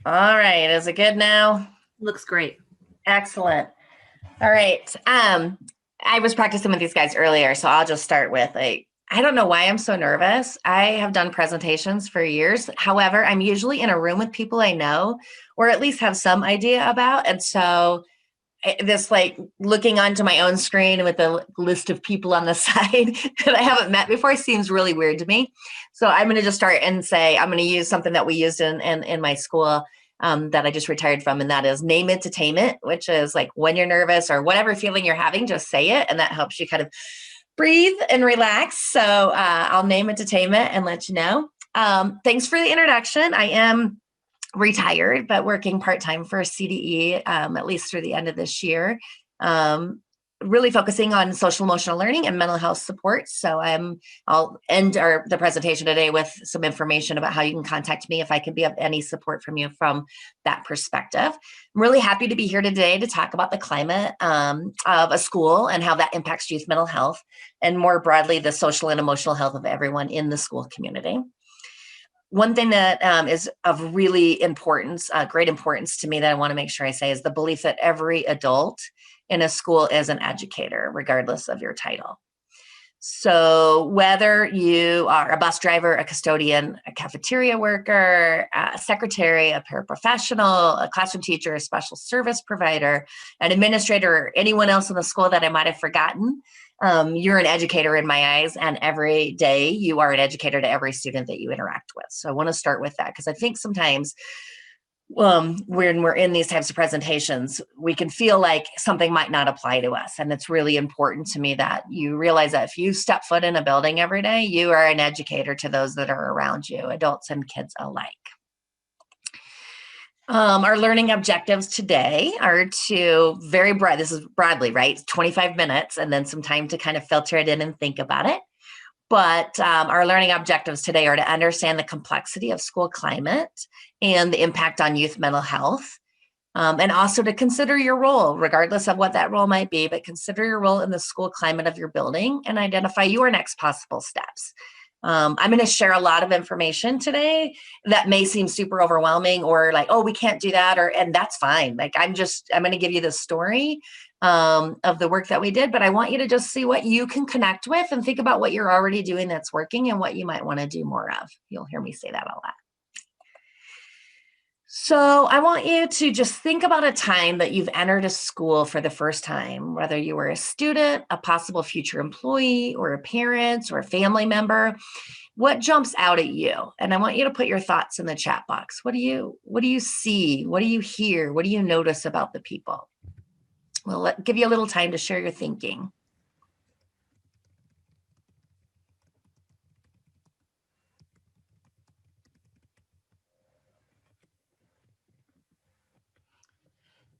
All right. Is it good now? Looks great. Excellent. All right. I was practicing with these guys earlier, so I'll just start with I don't know why I'm so nervous. I have done presentations for years. However, I'm usually in a room with people I know or at least have some idea about. And so this like looking onto my own screen with a list of people on the side that I haven't met before seems really weird to me. So I'm going to just start and say I'm going to use something that we used in my school that I just retired from, and that is name it to tame it, which is like when you're nervous or whatever feeling you're having, just say it, and that helps you kind of breathe and relax. So I'll name it to tame it and let you know. Thanks for the introduction. I am retired, but working part-time for CDE, at least through the end of this year. Really focusing on social emotional learning and mental health support. So I'll end the presentation today with some information about how you can contact me if I can be of any support from you from that perspective. I'm really happy to be here today to talk about the climate of a school and how that impacts youth mental health, and more broadly, the social and emotional health of everyone in the school community. One thing that is of really importance, great importance to me that I want to make sure I say is the belief that every adult in a school is an educator, regardless of your title. So whether you are a bus driver, a custodian, a cafeteria worker, a secretary, a paraprofessional, a classroom teacher, a special service provider, an administrator, or anyone else in the school that I might have forgotten, you're an educator in my eyes, and every day you are an educator to every student that you interact with. So I want to start with that because I think sometimes when we're in these types of presentations, we can feel like something might not apply to us. And it's really important to me that you realize that if you step foot in a building every day, you are an educator to those that are around you, adults and kids alike. Our learning objectives today are to very broad, this is broadly, right? 25 minutes and then some time to kind of filter it in and think about it. But our learning objectives today are to understand the complexity of school climate and the impact on youth mental health, and also to consider your role, regardless of what that role might be, but consider your role in the school climate of your building and identify your next possible steps. I'm going to share a lot of information today that may seem super overwhelming or like, oh, we can't do that, and that's fine. Like I'm going to give you the story of the work that we did, but I want you to just see what you can connect with and think about what you're already doing that's working and what you might want to do more of. You'll hear me say that a lot. So I want you to just think about a time that you've entered a school for the first time, whether you were a student, a possible future employee, or a parent or a family member. What jumps out at you? And I want you to put your thoughts in the chat box. What do you see? What do you hear? What do you notice about the people? We'll give you a little time to share your thinking.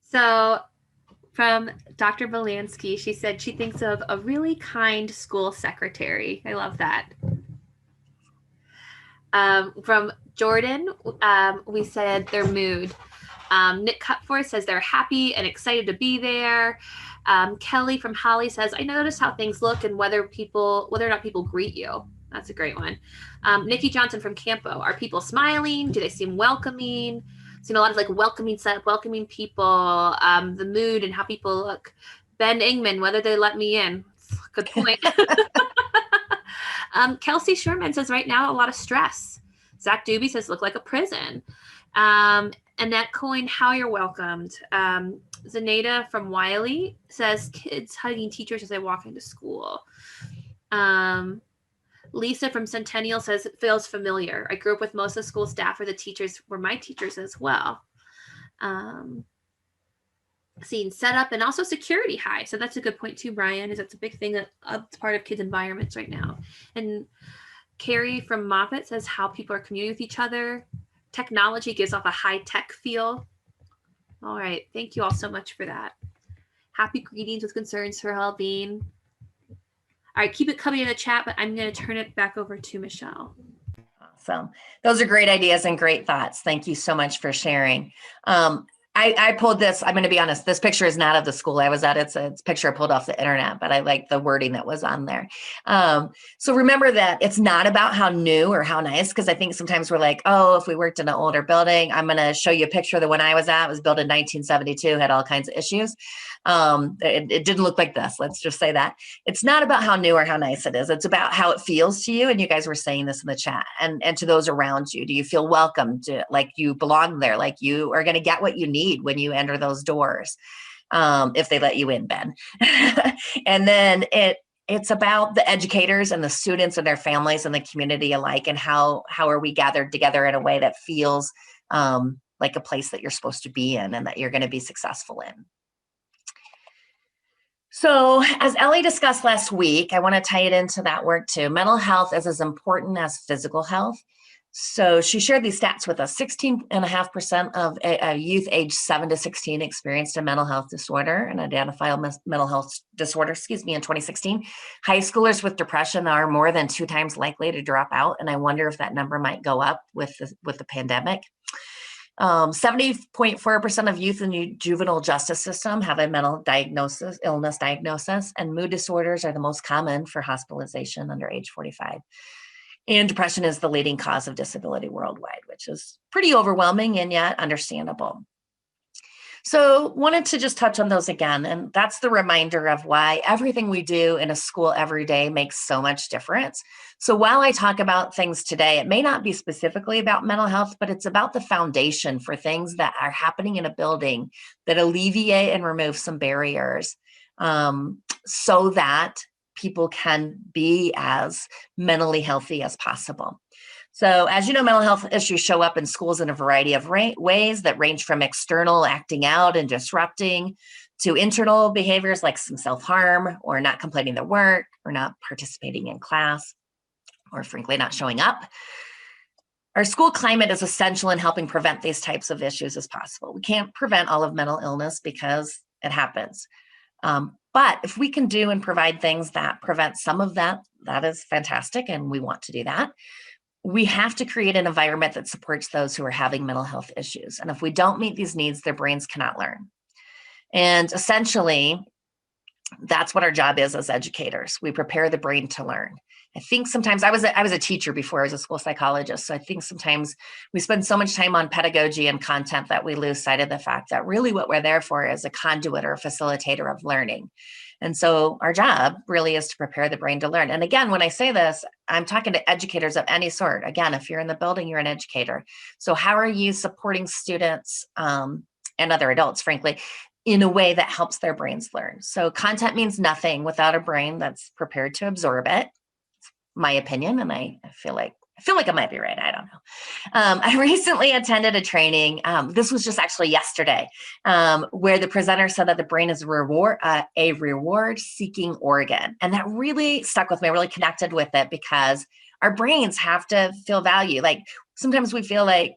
So from Dr. Belansky, she said she thinks of a really kind school secretary. I love that. From Jordan, we said their mood. Nick Cutforth says they're happy and excited to be there. Kelly from Holly says, I noticed how things look and whether or not people greet you. That's a great one. Nikki Johnson from Campo, are people smiling? Do they seem welcoming? Seen a lot of like welcoming people, the mood and how people look. Ben Ingman, whether they let me in. Good point. Kelsey Sherman says right now a lot of stress. Zach Doobie says look like a prison. Annette Coyne, how you're welcomed. Zaneta from Wiley says kids hugging teachers as they walk into school. Lisa from Centennial says it feels familiar. I grew up with most of the school staff, or the teachers were my teachers as well. Seeing setup and also security high. So that's a good point too, Brian, is that's a big thing that's part of kids' environments right now. And Carrie from Moffat says how people are communing with each other. Technology gives off a high-tech feel. All right. Thank you all so much for that. Happy greetings with concerns for well-being. All right. Keep it coming in the chat, but I'm going to turn it back over to Michelle. Awesome. Those are great ideas and great thoughts. Thank you so much for sharing. I pulled this, I'm going to be honest, this picture is not of the school I was at. It's a picture I pulled off the internet, but I like the wording that was on there. So remember that it's not about how new or how nice, because I think sometimes we're like, oh, if we worked in an older building, I'm going to show you a picture of the one I was at. It was built in 1972, had all kinds of issues. It didn't look like this. Let's just say that. It's not about how new or how nice it is. It's about how it feels to you. And you guys were saying this in the chat, and to those around you. Do you feel welcome? Like you belong there? Like you are going to get what you need when you enter those doors, if they let you in, Ben. And then it's about the educators and the students and their families and the community alike, and how are we gathered together in a way that feels like a place that you're supposed to be in and that you're going to be successful in. So as Ellie discussed last week, I want to tie it into that work too. Mental health is as important as physical health. So she shared these stats with us. 16.5% of youth aged 7 to 16 experienced a mental health disorder, an identifiable mental health disorder, in 2016. High schoolers with depression are more than 2 times likely to drop out. And I wonder if that number might go up with the pandemic. 70.4% of youth in the juvenile justice system have a mental illness diagnosis, and mood disorders are the most common for hospitalization under age 45. And depression is the leading cause of disability worldwide, which is pretty overwhelming and yet understandable. So wanted to just touch on those again. And that's the reminder of why everything we do in a school every day makes so much difference. So while I talk about things today, it may not be specifically about mental health, but it's about the foundation for things that are happening in a building that alleviate and remove some barriers, so that people can be as mentally healthy as possible. So as you know, mental health issues show up in schools in a variety of ways that range from external acting out and disrupting to internal behaviors like some self-harm or not completing their work or not participating in class or frankly not showing up. Our school climate is essential in helping prevent these types of issues as possible. We can't prevent all of mental illness because it happens. But if we can do and provide things that prevent some of that, that is fantastic, and we want to do that. We have to create an environment that supports those who are having mental health issues. And if we don't meet these needs, their brains cannot learn. And essentially, that's what our job is as educators. We prepare the brain to learn. I think sometimes I was a teacher before I was a school psychologist. So I think sometimes we spend so much time on pedagogy and content that we lose sight of the fact that really what we're there for is a conduit or a facilitator of learning. And so our job really is to prepare the brain to learn. And again, when I say this, I'm talking to educators of any sort. Again, if you're in the building, you're an educator. So how are you supporting students and other adults, frankly, in a way that helps their brains learn? So content means nothing without a brain that's prepared to absorb it. It's my opinion, and I feel like I might be right. I don't know. I recently attended a training. This was just actually yesterday, where the presenter said that the brain is a reward-seeking organ, and that really stuck with me. I really connected with it because our brains have to feel value. Like sometimes we feel like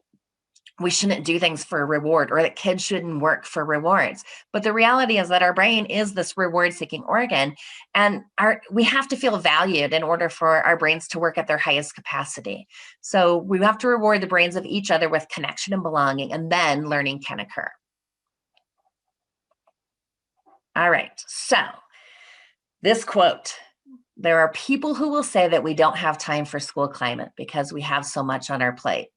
we shouldn't do things for a reward, or that kids shouldn't work for rewards. But the reality is that our brain is this reward-seeking organ, and we have to feel valued in order for our brains to work at their highest capacity. So we have to reward the brains of each other with connection and belonging, and then learning can occur. All right, so this quote: there are people who will say that we don't have time for school climate because we have so much on our plate.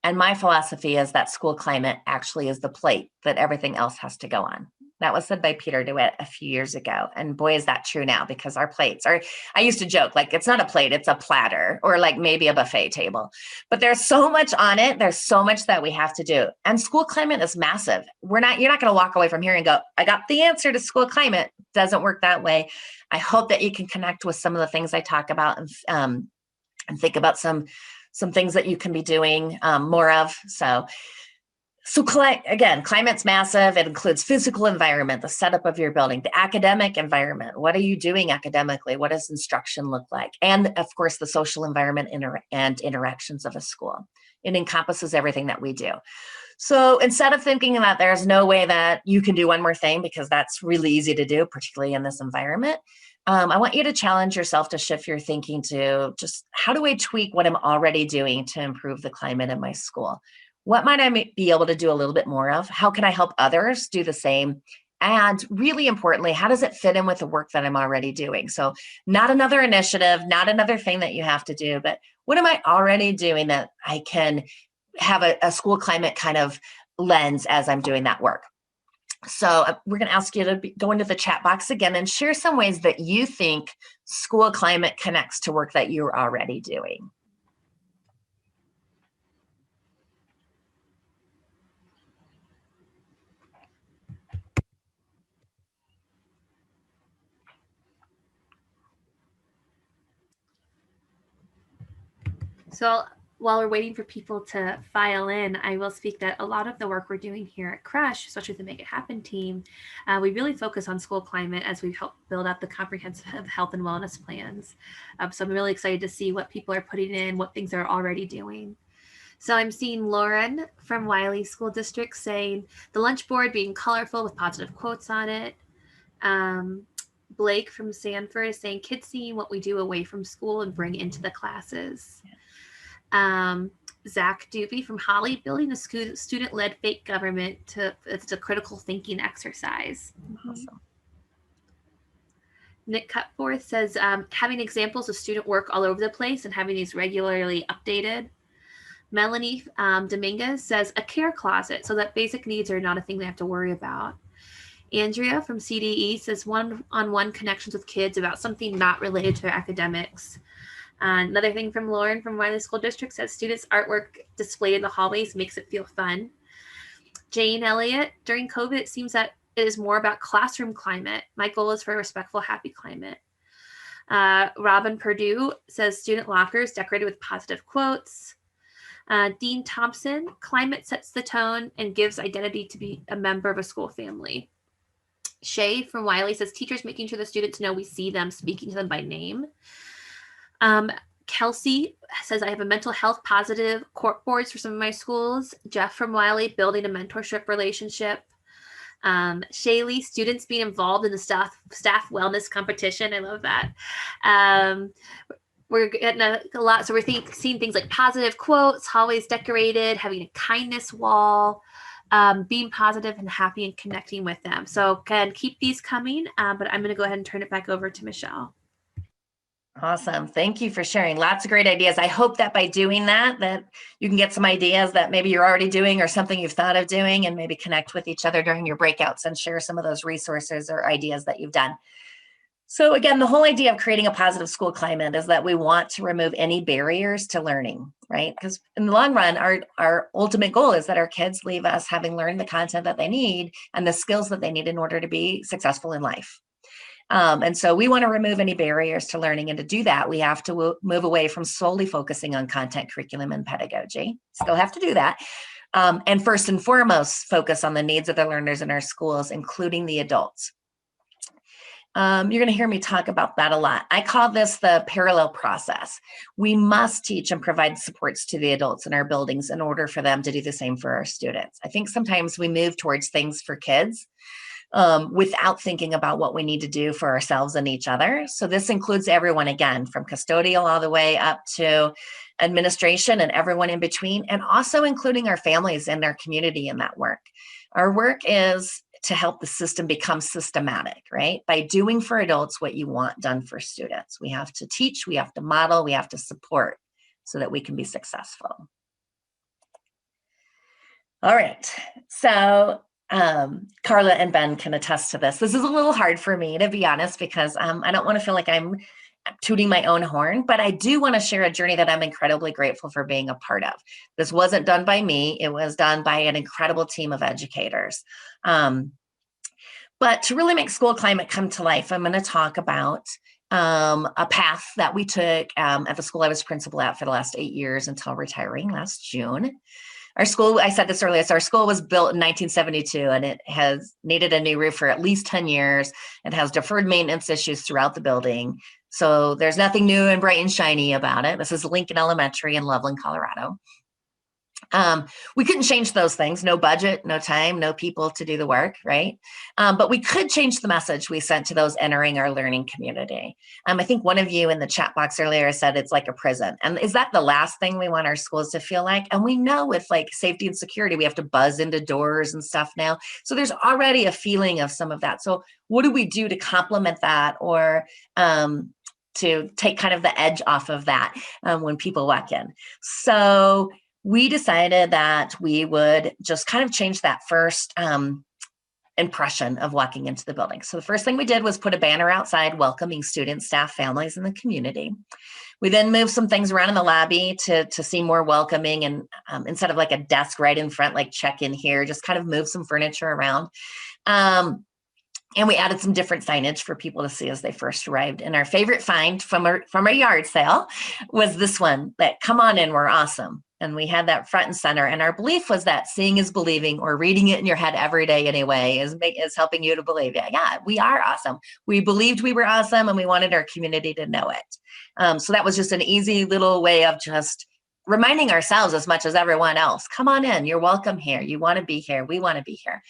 And my philosophy is that school climate actually is the plate that everything else has to go on. That was said by Peter DeWitt a few years ago. And boy, is that true now, because our plates are, I used to joke, like it's not a plate, it's a platter, or like maybe a buffet table. But there's so much on it. There's so much that we have to do. And school climate is massive. You're not going to walk away from here and go, I got the answer to school climate. It doesn't work that way. I hope that you can connect with some of the things I talk about and think about some things that you can be doing more of. So again, climate's massive. It includes physical environment, the setup of your building, the academic environment. What are you doing academically? What does instruction look like? And of course, the social environment and interactions of a school. It encompasses everything that we do. So instead of thinking that there's no way that you can do one more thing, because that's really easy to do, particularly in this environment, I want you to challenge yourself to shift your thinking to just, how do I tweak what I'm already doing to improve the climate in my school? What might I be able to do a little bit more of? How can I help others do the same? And really importantly, how does it fit in with the work that I'm already doing? So not another initiative, not another thing that you have to do, but what am I already doing that I can have a school climate kind of lens as I'm doing that work? So we're going to ask you to go into the chat box again and share some ways that you think school climate connects to work that you're already doing. So while we're waiting for people to file in, I will speak that a lot of the work we're doing here at CRSHE, especially the Make It Happen team, we really focus on school climate as we help build out the comprehensive health and wellness plans. So I'm really excited to see what people are putting in, what things they're already doing. So I'm seeing Lauren from Wiley School District saying the lunch board being colorful with positive quotes on it. Blake from Sanford is saying kids seeing what we do away from school and bring into the classes. Zach Doobie from Holly, building a student-led fake government it's a critical thinking exercise. Awesome. Nick Cutforth says having examples of student work all over the place and having these regularly updated. Melanie Dominguez says a care closet so that basic needs are not a thing they have to worry about. Andrea from CDE says one-on-one connections with kids about something not related to their academics. Another thing from Lauren from Wiley School District says students' artwork displayed in the hallways makes it feel fun. Jane Elliott, during COVID, it seems that it is more about classroom climate. My goal is for a respectful, happy climate. Robin Purdue says student lockers decorated with positive quotes. Dean Thompson, climate sets the tone and gives identity to be a member of a school family. Shay from Wiley says teachers making sure the students know we see them, speaking to them by name. Kelsey says I have a mental health positive cork boards for some of my schools. Jeff from Wiley, building a mentorship relationship. Shaylee, students being involved in the staff wellness competition. I love that. We're getting a lot. So we're seeing things like positive quotes, hallways decorated, having a kindness wall, being positive and happy and connecting with them. So can keep these coming, but I'm going to go ahead and turn it back over to Michelle. Awesome. Thank you for sharing. Lots of great ideas. I hope that by doing that you can get some ideas that maybe you're already doing or something you've thought of doing, and maybe connect with each other during your breakouts and share some of those resources or ideas that you've done. So again, the whole idea of creating a positive school climate is that we want to remove any barriers to learning, right? Because in the long run, our ultimate goal is that our kids leave us having learned the content that they need and the skills that they need in order to be successful in life. And so we want to remove any barriers to learning. And to do that, we have to move away from solely focusing on content, curriculum, and pedagogy. Still have to do that. And first and foremost, focus on the needs of the learners in our schools, including the adults. You're going to hear me talk about that a lot. I call this the parallel process. We must teach and provide supports to the adults in our buildings in order for them to do the same for our students. I think sometimes we move towards things for kids without thinking about what we need to do for ourselves and each other. So this includes everyone, again, from custodial all the way up to administration and everyone in between, and also including our families and our community in that work. Our work is to help the system become systematic, right? By doing for adults what you want done for students. We have to teach, we have to model, we have to support so that we can be successful. All right, so Carla and Ben can attest to this. This is a little hard for me, to be honest, because I don't want to feel like I'm tooting my own horn, but I do want to share a journey that I'm incredibly grateful for being a part of. This wasn't done by me. It was done by an incredible team of educators. But to really make school climate come to life, I'm going to talk about a path that we took at the school I was principal at for the last 8 years until retiring last June. Our school, I said this earlier, so our school was built in 1972 and it has needed a new roof for at least 10 years. It has deferred maintenance issues throughout the building. So there's nothing new and bright and shiny about it. This is Lincoln Elementary in Loveland, Colorado. We couldn't change those things, no budget, no time, no people to do the work, right? But we could change the message we sent to those entering our learning community. I think one of you in the chat box earlier said it's like a prison. And is that the last thing we want our schools to feel like? And we know with like safety and security, we have to buzz into doors and stuff now. So there's already a feeling of some of that. So what do we do to complement that, or to take kind of the edge off of that when people walk in? So we decided that we would just kind of change that first impression of walking into the building. So the first thing we did was put a banner outside welcoming students, staff, families, and the community. We then moved some things around in the lobby to seem more welcoming, and instead of like a desk right in front, like check in here, just kind of move some furniture around. And we added some different signage for people to see as they first arrived. And our favorite find from our yard sale was this one, that "Come on in, we're awesome." And we had that front and center. And our belief was that seeing is believing, or reading it in your head every day anyway, is helping you to believe, yeah, we are awesome. We believed we were awesome, and we wanted our community to know it. So that was just an easy little way of just reminding ourselves as much as everyone else, come on in, you're welcome here. You want to be here. We want to be here.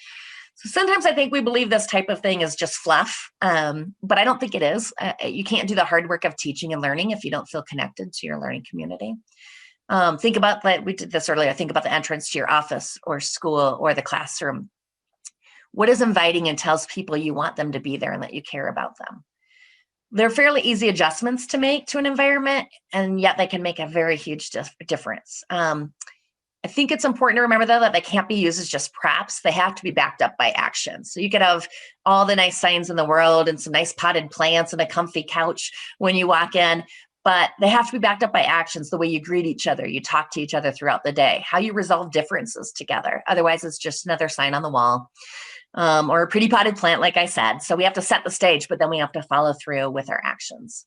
So sometimes I think we believe this type of thing is just fluff, but I don't think it is. You can't do the hard work of teaching and learning if you don't feel connected to your learning community. Think about that. We did this earlier. Think about the entrance to your office or school or the classroom. What is inviting and tells people you want them to be there and that you care about them? They're fairly easy adjustments to make to an environment, and yet they can make a very huge difference. I think it's important to remember, though, that they can't be used as just props. They have to be backed up by action. So you could have all the nice signs in the world and some nice potted plants and a comfy couch when you walk in, but they have to be backed up by actions, the way you greet each other, you talk to each other throughout the day, how you resolve differences together. Otherwise, it's just another sign on the wall, or a pretty potted plant, like I said. So we have to set the stage, but then we have to follow through with our actions.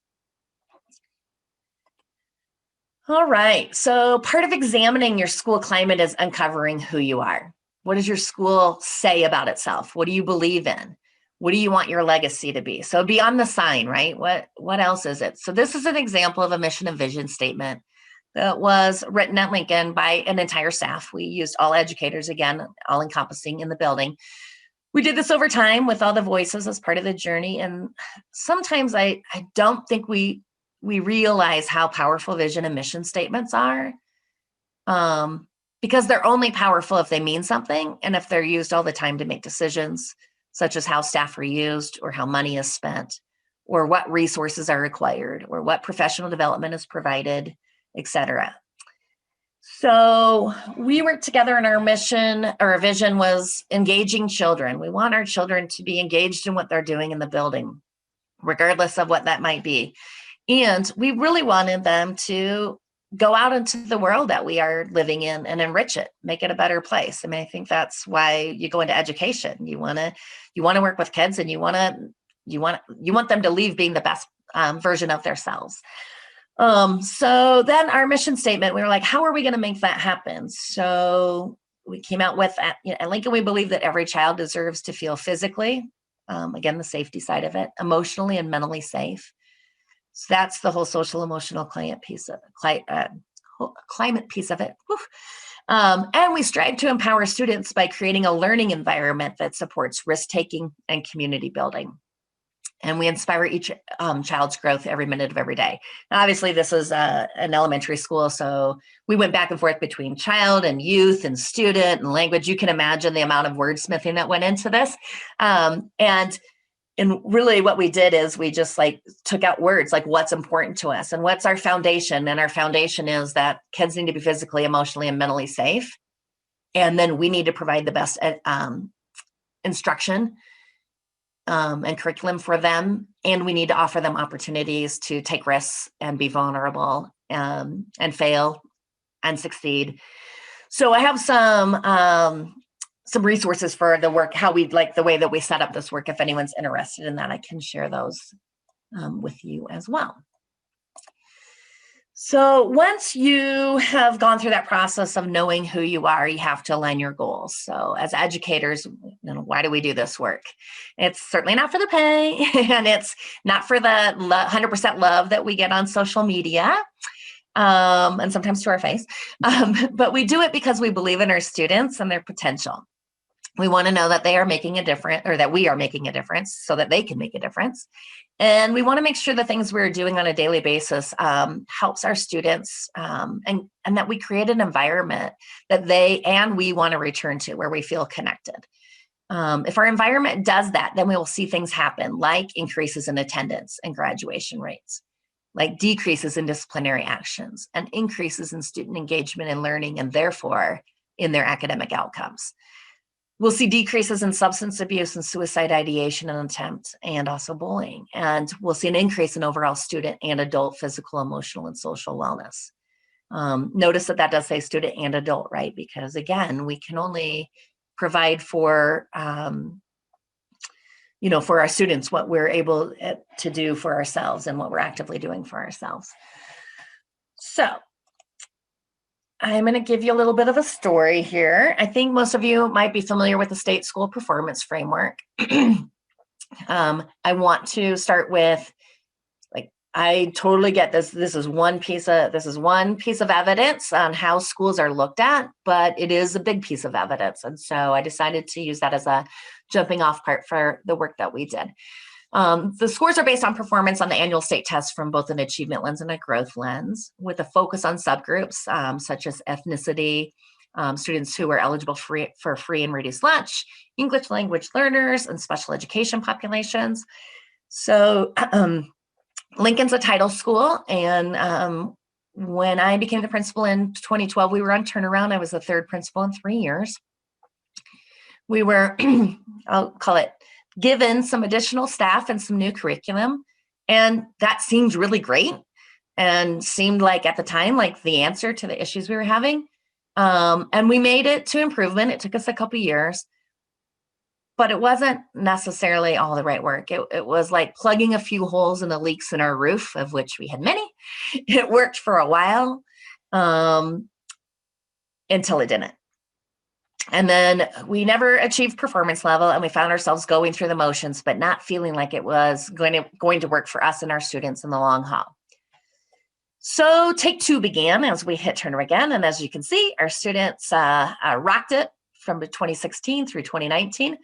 All right, so part of examining your school climate is uncovering who you are. What does your school say about itself? What do you believe in? What do you want your legacy to be? So beyond the sign, right? What else is it? So this is an example of a mission and vision statement that was written at Lincoln by an entire staff. We used all educators, again, all encompassing in the building. We did this over time with all the voices as part of the journey. And sometimes I don't think we realize how powerful vision and mission statements are, because they're only powerful if they mean something and if they're used all the time to make decisions, such as how staff are used, or how money is spent, or what resources are required, or what professional development is provided, etc. So we worked together, and our mission or our vision was engaging children. We want our children to be engaged in what they're doing in the building, regardless of what that might be. And we really wanted them to go out into the world that we are living in and enrich it, make it a better place. I mean, I think that's why you go into education. You want to work with kids, and you want them to leave being the best version of themselves. So then our mission statement, we were like, how are we going to make that happen? So we came out with, at Lincoln, we believe that every child deserves to feel physically, again, the safety side of it, emotionally and mentally safe. So that's the whole social emotional climate piece of it. And we strive to empower students by creating a learning environment that supports risk-taking and community building. And we inspire each child's growth every minute of every day. Now, obviously, this is an elementary school, so we went back and forth between child and youth and student and language. You can imagine the amount of wordsmithing that went into this. And really what we did is we just took out words like what's important to us and what's our foundation. And our foundation is that kids need to be physically, emotionally, and mentally safe. And then we need to provide the best instruction and curriculum for them. And we need to offer them opportunities to take risks and be vulnerable and fail and succeed. So I have some resources for the work, how we'd like the way that we set up this work. If anyone's interested in that, I can share those with you as well. So once you have gone through that process of knowing who you are, you have to align your goals. So as educators, why do we do this work? It's certainly not for the pay, and it's not for the 100% love that we get on social media. and sometimes to our face. But we do it because we believe in our students and their potential. We want to know that they are making a difference, or that we are making a difference so that they can make a difference. And we want to make sure the things we're doing on a daily basis helps our students, and that we create an environment that they and we want to return to, where we feel connected. If our environment does that, then we will see things happen like increases in attendance and graduation rates, like decreases in disciplinary actions, and increases in student engagement and learning, and therefore in their academic outcomes. We'll see decreases in substance abuse and suicide ideation and attempt, and also bullying. And we'll see an increase in overall student and adult physical, emotional, and social wellness. Notice that does say student and adult, right? Because again, we can only provide for, for our students what we're able to do for ourselves and what we're actively doing for ourselves. So I'm going to give you a little bit of a story here. I think most of you might be familiar with the state school performance framework. I want to start with, I totally get this. This is one piece of evidence on how schools are looked at, but it is a big piece of evidence. And so I decided to use that as a jumping off part for the work that we did. The scores are based on performance on the annual state test from both an achievement lens and a growth lens, with a focus on subgroups such as ethnicity, students who are eligible for free and reduced lunch, English language learners, and special education populations. So Lincoln's a title school, and when I became the principal in 2012, we were on turnaround. I was the third principal in 3 years. We were, I'll call it, given some additional staff and some new curriculum, and that seemed really great and seemed like at the time like the answer to the issues we were having. And we made it to improvement. It took us a couple years, but it wasn't necessarily all the right work. It was like plugging a few holes in the leaks in our roof, of which we had many. It worked for a while until it didn't. And then we never achieved performance level, and we found ourselves going through the motions, but not feeling like it was going to work for us and our students in the long haul. So take two began as we hit turn again. And as you can see, our students rocked it from 2016 through 2019,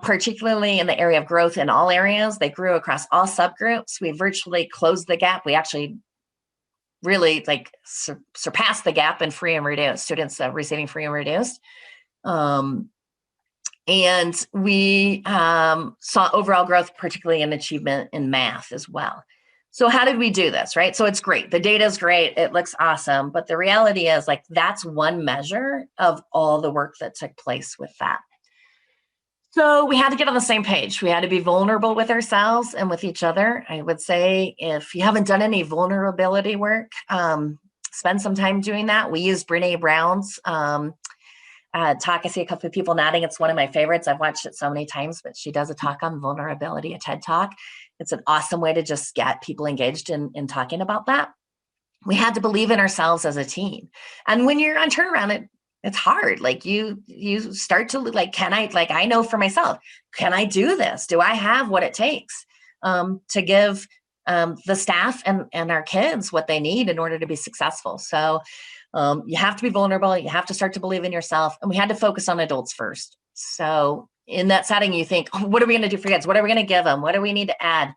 particularly in the area of growth in all areas. They grew across all subgroups. We virtually closed the gap. We actually really surpassed the gap in free and reduced students receiving free and reduced. And we saw overall growth, particularly in achievement in math as well. So how did we do this, right? So it's great. The data is great. It looks awesome. But the reality is that's one measure of all the work that took place with that. So we had to get on the same page. We had to be vulnerable with ourselves and with each other. I would say if you haven't done any vulnerability work, spend some time doing that. We used Brene Brown's talk. I see a couple of people nodding. It's one of my favorites. I've watched it so many times, but she does a talk on vulnerability, a TED Talk. It's an awesome way to just get people engaged in talking about that. We had to believe in ourselves as a team. And when you're on turnaround, it's hard. You start to can I, I know for myself, can I do this? Do I have what it takes to give the staff and our kids what they need in order to be successful? So you have to be vulnerable. You have to start to believe in yourself. And we had to focus on adults first. So in that setting, you think, what are we going to do for kids? What are we going to give them? What do we need to add?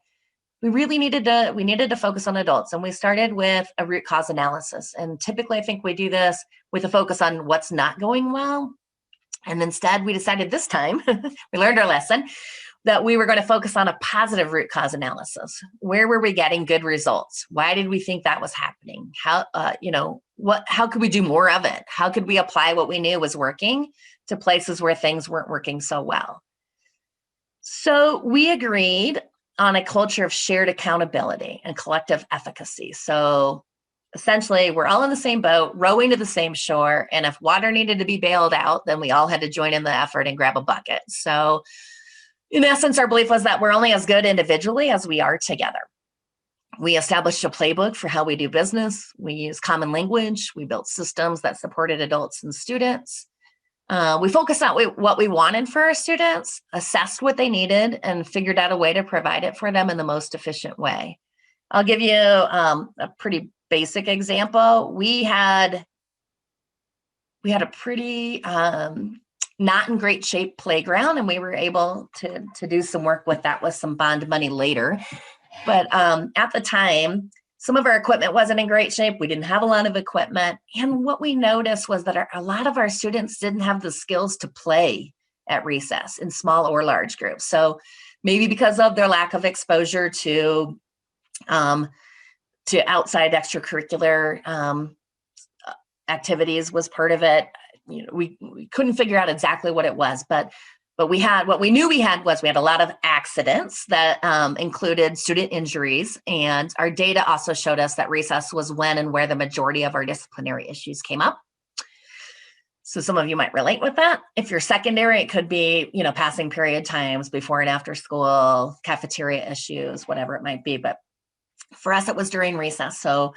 We really needed to focus on adults. And we started with a root cause analysis. And typically, I think we do this with a focus on what's not going well. And instead, we decided this time, we learned our lesson, that we were going to focus on a positive root cause analysis. Where were we getting good results? Why did we think that was happening? How could we do more of it? How could we apply what we knew was working to places where things weren't working so well? So we agreed on a culture of shared accountability and collective efficacy. So essentially, we're all in the same boat, rowing to the same shore. And if water needed to be bailed out, then we all had to join in the effort and grab a bucket. So in essence, our belief was that we're only as good individually as we are together. We established a playbook for how we do business. We used common language. We built systems that supported adults and students. We focused on what we wanted for our students, assessed what they needed, and figured out a way to provide it for them in the most efficient way. I'll give you a pretty basic example, we had a pretty not in great shape playground, and we were able to do some work with that with some bond money later. But at the time, some of our equipment wasn't in great shape. We didn't have a lot of equipment. And what we noticed was that a lot of our students didn't have the skills to play at recess in small or large groups. So maybe because of their lack of exposure to outside extracurricular activities was part of it. We couldn't figure out exactly what it was, but what we knew we had a lot of accidents that included student injuries, and our data also showed us that recess was when and where the majority of our disciplinary issues came up. So some of you might relate with that. If you're secondary, it could be, passing period times, before and after school, cafeteria issues, whatever it might be. But for us, it was during recess. So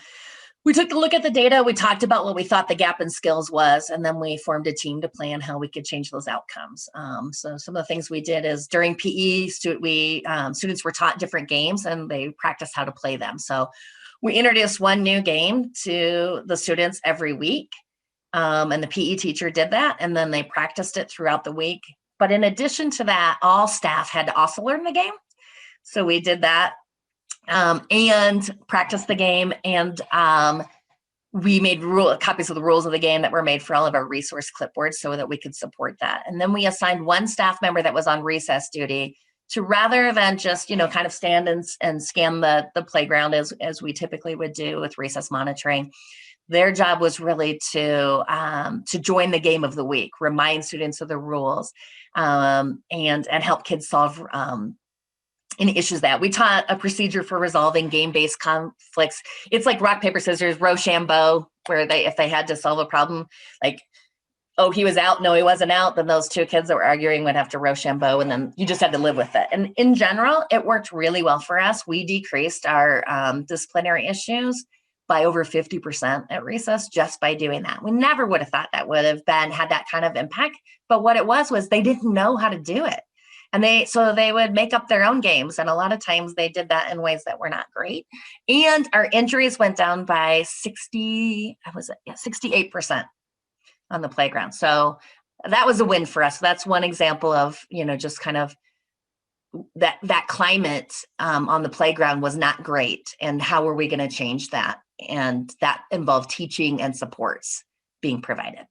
we took a look at the data. We talked about what we thought the gap in skills was, and then we formed a team to plan how we could change those outcomes. So some of the things we did is during PE, students were taught different games, and they practiced how to play them. So we introduced one new game to the students every week, and the PE teacher did that, and then they practiced it throughout the week. But in addition to that, all staff had to also learn the game. So we did that. And practice the game, and we made copies of the rules of the game that were made for all of our resource clipboards so that we could support that. And then we assigned one staff member that was on recess duty to, rather than just kind of stand and scan the playground as we typically would do with recess monitoring. Their job was really to join the game of the week, remind students of the rules, and help kids solve any issues that we taught a procedure for resolving game-based conflicts. It's like rock, paper, scissors, Rochambeau, where if they had to solve a problem, like, oh, he was out, no, he wasn't out, then those two kids that were arguing would have to Rochambeau, and then you just had to live with it. And in general, it worked really well for us. We decreased our disciplinary issues by over 50% at recess just by doing that. We never would have thought that would have had that kind of impact, but what it was they didn't know how to do it. And they would make up their own games. And a lot of times they did that in ways that were not great. And our injuries went down by 68% on the playground. So that was a win for us. That's one example of, just kind of that climate on the playground was not great. And how were we going to change that? And that involved teaching and supports being provided.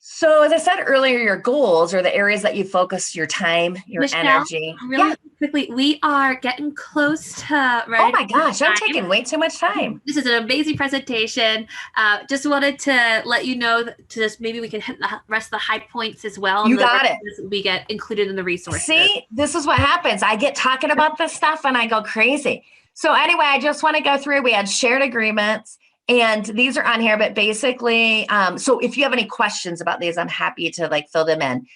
So as I said earlier, your goals are the areas that you focus your time, your Michelle, energy. Really quickly, we are getting close to Oh my gosh, I'm taking way too much time. This is an amazing presentation. Just wanted to let you know that maybe we can hit the rest of the high points as well. You got it. We get included in the resources. See, this is what happens. I get talking about this stuff and I go crazy. So anyway, I just want to go through. We had shared agreements. And these are on here, but basically, so if you have any questions about these, I'm happy to fill them in.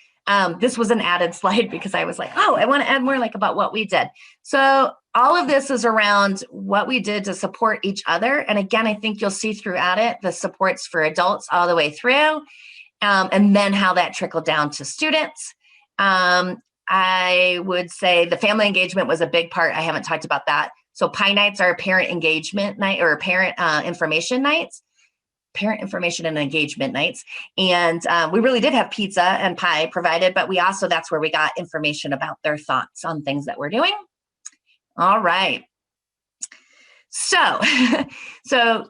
This was an added slide because I was like, oh, I want to add more about what we did. So all of this is around what we did to support each other. And again, I think you'll see throughout it, the supports for adults all the way through, and then how that trickled down to students. I would say the family engagement was a big part. I haven't talked about that. So Pie Nights are parent engagement night or parent information nights, parent information and engagement nights. And we really did have pizza and pie provided, but that's where we got information about their thoughts on things that we're doing. All right. So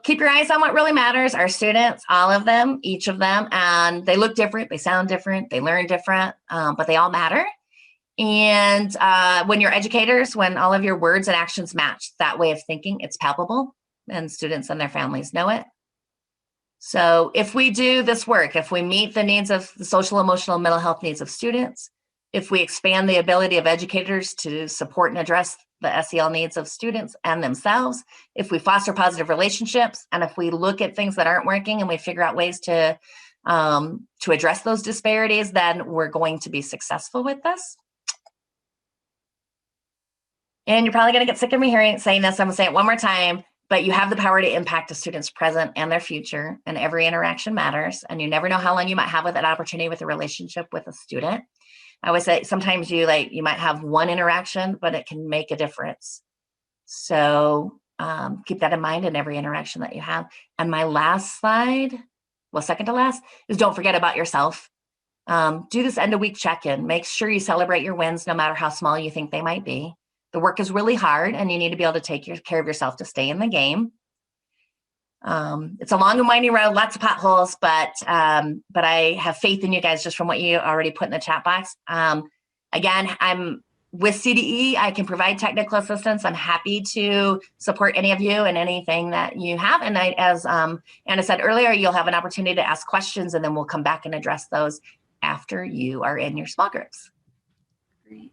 keep your eyes on what really matters. Our students, all of them, each of them, and they look different, they sound different, they learn different, but they all matter. And when you're educators, when all of your words and actions match that way of thinking, it's palpable, and students and their families know it. So if we do this work, if we meet the needs of the social, emotional, mental health needs of students, if we expand the ability of educators to support and address the SEL needs of students and themselves, if we foster positive relationships, and if we look at things that aren't working and we figure out ways to address those disparities, then we're going to be successful with this. And you're probably going to get sick of me saying this. I'm going to say it one more time, but you have the power to impact a student's present and their future, and every interaction matters. And you never know how long you might have with that opportunity with a relationship with a student. I always say sometimes you might have one interaction, but it can make a difference. So Keep that in mind in every interaction that you have. And my last slide, well, second to last, is don't forget about yourself. Do this end of week check-in. Make sure you celebrate your wins, no matter how small you think they might be. The work is really hard, and you need to be able to take care of yourself to stay in the game. It's a long and winding road, lots of potholes, but I have faith in you guys just from what you already put in the chat box. Again, I'm with CDE. I can provide technical assistance. I'm happy to support any of you and anything that you have. And as Anna said earlier, you'll have an opportunity to ask questions, and then we'll come back and address those after you are in your small groups. Great.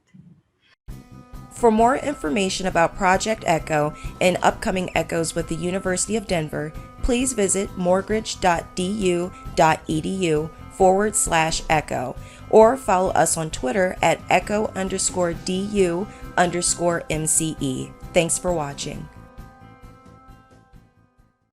For more information about Project ECHO and upcoming ECHOs with the University of Denver, please visit mortgage.du.edu/ECHO or follow us on Twitter at ECHO_DU_MCE. Thanks for watching.